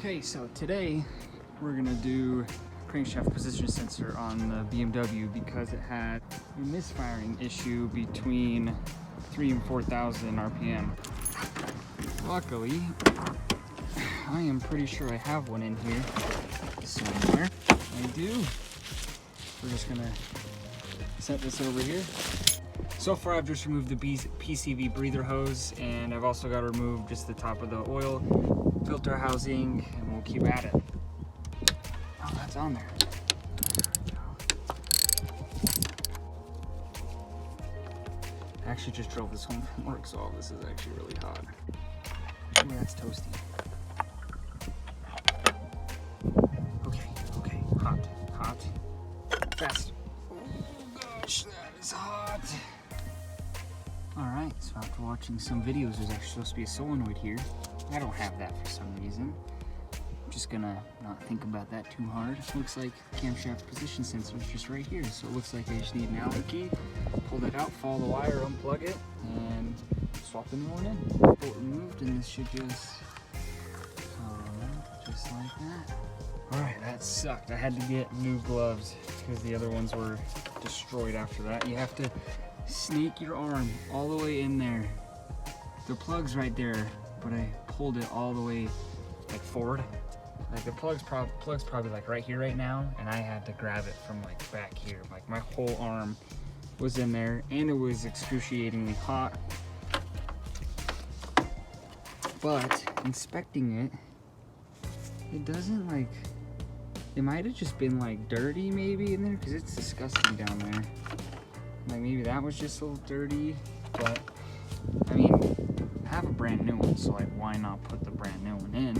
Okay, so today we're gonna do crankshaft position sensor on the BMW because it had a misfiring issue between 3,000 and 4,000 RPM. Luckily, I am pretty sure I have one in here somewhere. I do. We're just gonna set this over here. So far I've just removed the PCV breather hose, and I've also got to remove just the top of the oil filter housing, and we'll keep at it. Oh, that's on there. I actually just drove this home from work, so all this is actually really hot. Ooh, that's toasty. Okay, hot, fast. Oh gosh, that is hot. Alright, so after watching some videos, there's actually supposed to be a solenoid here. I don't have that for some reason. I'm just gonna not think about that too hard. Looks like camshaft position sensor is just right here, so it looks like I just need an Allen key. Pull that out, follow the wire, unplug it, and swap the new one in. Bolt removed, and this should just just like that. Alright, that sucked. I had to get new gloves because the other ones were destroyed after that. You have to snake your arm all the way in there. The plug's right there, but I pulled it all the way like forward. Like the plug's probably like right here right now, and I had to grab it from like back here. Like my whole arm was in there, and it was excruciatingly hot. But inspecting it, it doesn't like, it might have just been like dirty maybe in there, because it's disgusting down there. Like maybe that was just a little dirty, but I mean, I have a brand new one, so like why not put the brand new one in?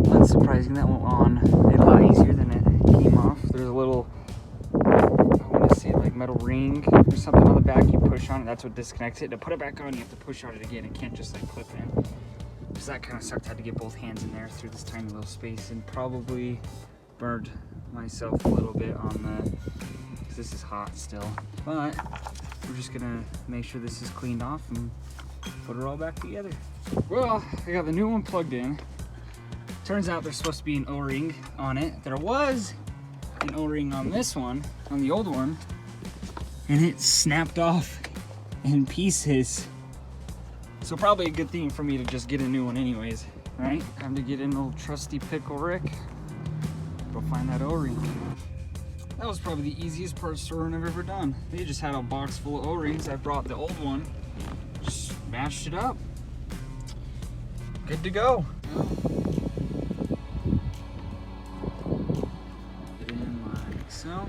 Not surprising, that went on a lot easier than it came off. There's a little, I want to say like metal ring or something on the back. You push on it, that's what disconnects it. To put it back on, you have to push on it again. It can't just like clip in. So that kind of sucked. I had to get both hands in there through this tiny little space, and probably burned myself a little bit on the, because this is hot still. But we're just gonna make sure this is cleaned off and put it all back together. Well, I got the new one plugged in. Turns out there's supposed to be an O-ring on it. There was an O-ring on this one, on the old one, and it snapped off in pieces. So probably a good thing for me to just get a new one anyways, right? Time to get an old trusty Pickle Rick. Go find that O-ring. That was probably the easiest part storing I've ever done. They just had a box full of O-rings. I brought the old one, just smashed it up. Good to go. Put it in like so.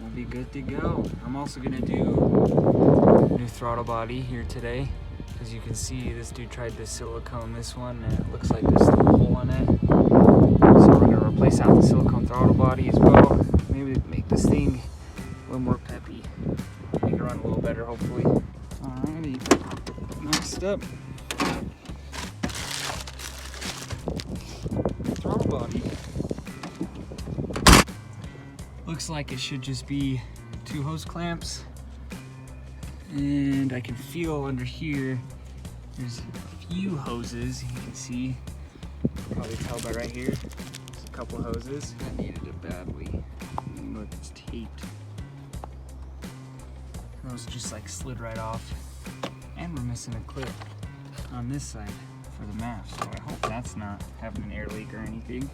We'll be good to go. I'm also gonna do a new throttle body here today. As you can see, this dude tried to silicone this one, and it looks like there's still a hole in it. So we're gonna replace out the silicone throttle body as well. Maybe make this thing a little more peppy. Make it run a little better, hopefully. Alrighty, next up, throttle body. Looks like it should just be 2 hose clamps. And I can feel under here, there's a few hoses. You can see, probably tell by right here, there's a couple hoses. I needed it badly. Look, it's taped. Those just like slid right off. And we're missing a clip on this side for the map, so I hope that's not having an air leak or anything.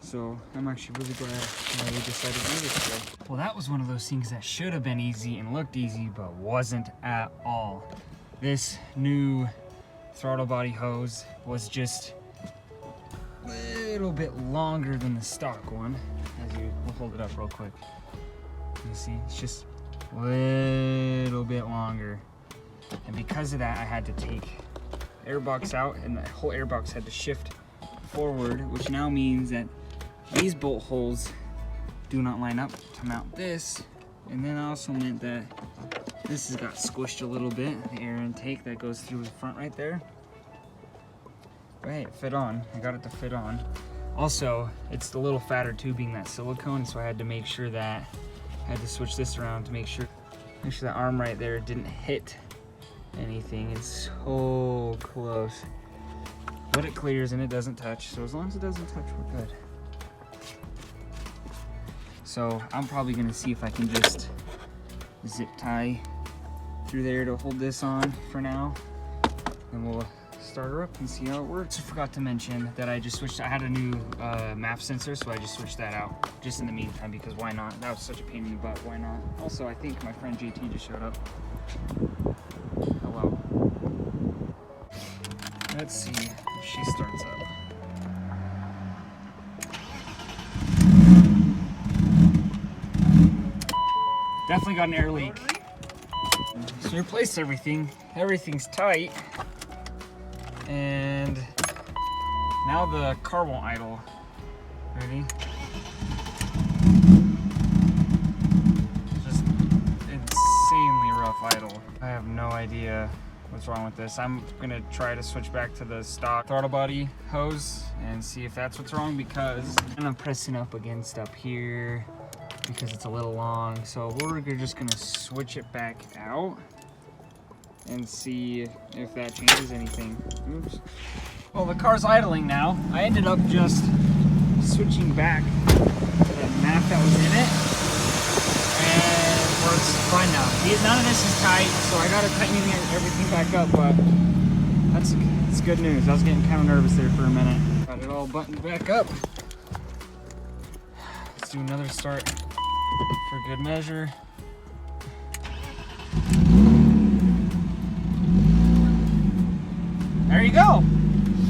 So I'm actually really glad we decided to do this today. Well, that was one of those things that should have been easy and looked easy, but wasn't at all. This new throttle body hose was just a little bit longer than the stock one. We'll hold it up real quick. You see, it's just a little bit longer. And because of that, I had to take the airbox out, and the whole airbox had to shift forward, which now means that these bolt holes do not line up to mount this. And then also meant that this has got squished a little bit, the air intake that goes through the front right there. But hey, it fit on. I got it to fit on. Also, it's the little fatter tubing, that silicone, so I had to make sure that, I had to switch this around to make sure that arm right there didn't hit anything. It's so close. but it clears and it doesn't touch. So as long as it doesn't touch, we're good. So I'm probably gonna see if I can just zip tie through there to hold this on for now. And we'll start her up and see how it works. I forgot to mention that I just switched, I had a new MAF sensor, so I just switched that out just in the meantime, because why not? That was such a pain in the butt, why not? Also, I think my friend JT just showed up. Hello. Let's see if she starts up. Definitely got an air leak. So we replaced everything. Everything's tight. And now the car won't idle. Ready? Just insanely rough idle. I have no idea what's wrong with this. I'm gonna try to switch back to the stock throttle body hose and see if that's what's wrong, because I'm pressing up against up here because it's a little long. So we're just gonna switch it back out and see if that changes anything. Oops. Well, the car's idling now. I ended up just switching back to the MAF that was in it, and it works fine now. None of this is tight, so I gotta tighten everything back up, but it's good news. I was getting kind of nervous there for a minute. Got it all buttoned back up. Let's do another start for good measure. There you go.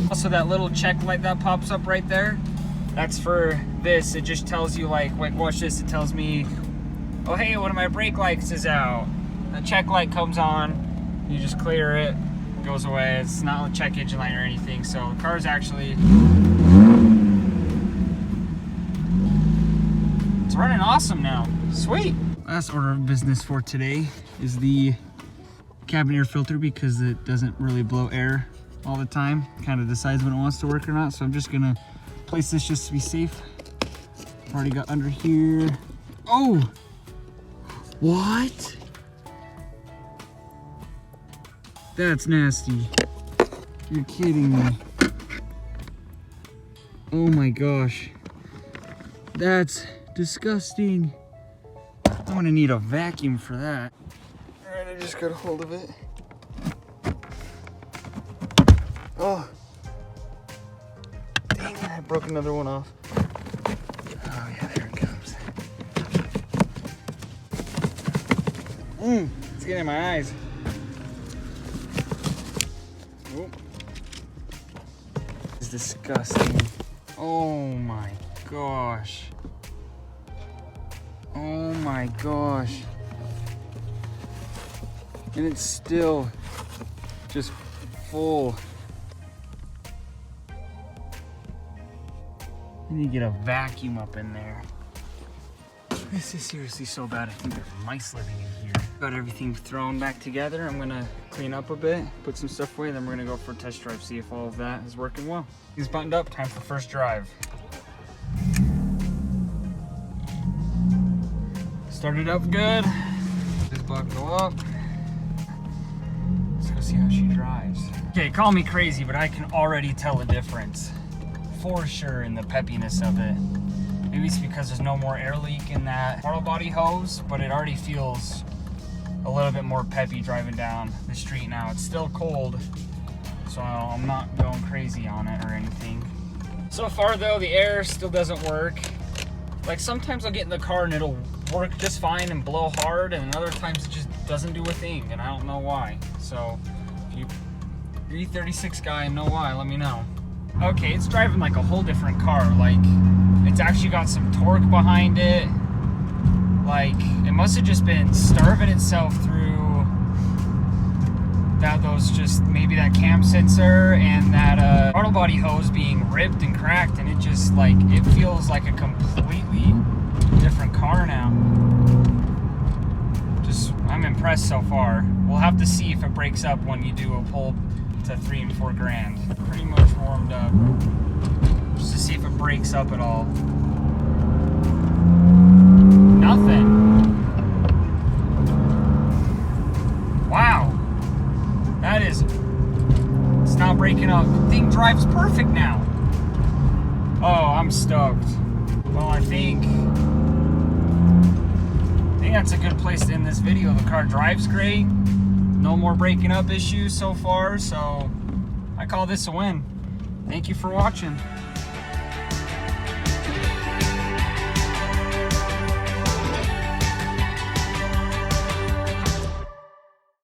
Also, that little check light that pops up right there, that's for this. It just tells you, like, wait, watch this. It tells me, oh, hey, one of my brake lights is out. The check light comes on. You just clear it, it goes away. It's not a check engine light or anything. So the car's actually, it's running awesome now. Sweet. Last order of business for today is the cabin air filter, because it doesn't really blow air all the time. Kind of decides when it wants to work or not. So I'm just gonna place this just to be safe. Already got under here. Oh, what? That's nasty. You're kidding me. Oh my gosh. That's disgusting. I'm gonna need a vacuum for that. All right, I just got a hold of it. Oh, dang it, I broke another one off. Oh yeah, there it comes. It's getting in my eyes. Oh. It's disgusting. Oh my gosh. Oh my gosh. And it's still just full. I need to get a vacuum up in there. This is seriously so bad. I think there's mice living in here. Got everything thrown back together. I'm gonna clean up a bit, put some stuff away, then we're gonna go for a test drive, see if all of that is working well. He's buttoned up, time for first drive. Started up good. Just buckle up. Let's go see how she drives. Okay, call me crazy, but I can already tell a difference. For sure in the peppiness of it. Maybe it's because there's no more air leak in that throttle body hose, but it already feels a little bit more peppy driving down the street now. It's still cold, so I'm not going crazy on it or anything. So far though, the air still doesn't work. Like sometimes I'll get in the car and it'll work just fine and blow hard, and other times it just doesn't do a thing, and I don't know why. So if you're E36 guy and know why, let me know. Okay, it's driving like a whole different car. Like, it's actually got some torque behind it. Like, it must have just been starving itself through maybe that cam sensor and that throttle body hose being ripped and cracked, and it just, like, it feels like a completely different car now. I'm impressed so far. We'll have to see if it breaks up when you do a pull to 3 and 4 grand. Pretty much warmed up, just to see if it breaks up at all. Nothing. Wow, that is, it's not breaking up. The thing drives perfect. perfect now. Oh, I'm stoked. Well, I think that's a good place to end this video. The car drives great. No more breaking up issues so far, so I call this a win. Thank you for watching.